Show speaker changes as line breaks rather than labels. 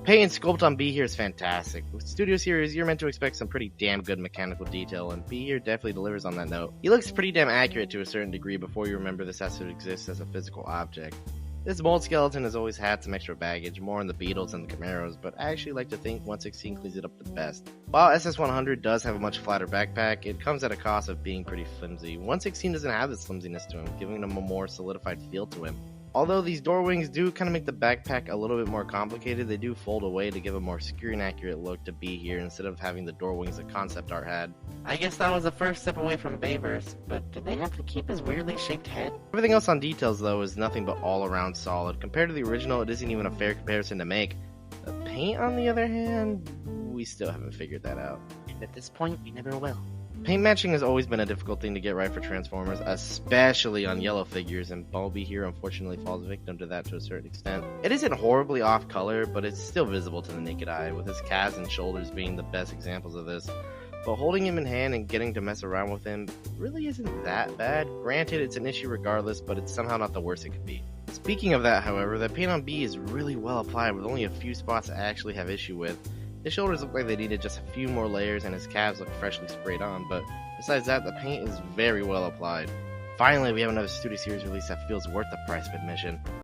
paint and sculpt on B here is fantastic. With Studio Series, you're meant to expect some pretty damn good mechanical detail, and B here definitely delivers on that note. He looks pretty damn accurate to a certain degree before you remember this has to exist as a physical object. This mold skeleton has always had some extra baggage, more in the Beetles and the Camaros, but I actually like to think 116 cleans it up the best. While SS100 does have a much flatter backpack, it comes at a cost of being pretty flimsy. 116 doesn't have this flimsiness to him, giving him a more solidified feel to him. Although these door wings do kind of make the backpack a little bit more complicated, they do fold away to give a more secure and accurate look to B here instead of having the door wings that concept art had.
I guess that was the first step away from Bayverse, but did they have to keep his weirdly shaped head?
Everything else on details though is nothing but all around solid. Compared to the original, it isn't even a fair comparison to make. The paint on the other hand, we still haven't figured that out.
And at this point, we never will.
Paint matching has always been a difficult thing to get right for Transformers, especially on yellow figures, and Bumblebee here unfortunately falls victim to that to a certain extent. It isn't horribly off color, but it's still visible to the naked eye, with his calves and shoulders being the best examples of this. But holding him in hand and getting to mess around with him really isn't that bad. Granted, it's an issue regardless, but it's somehow not the worst it could be. Speaking of that, however, the paint on B is really well applied with only a few spots I actually have issue with. His shoulders look like they needed just a few more layers and his calves look freshly sprayed on, but besides that, the paint is very well applied. Finally, we have another Studio Series release that feels worth the price of admission.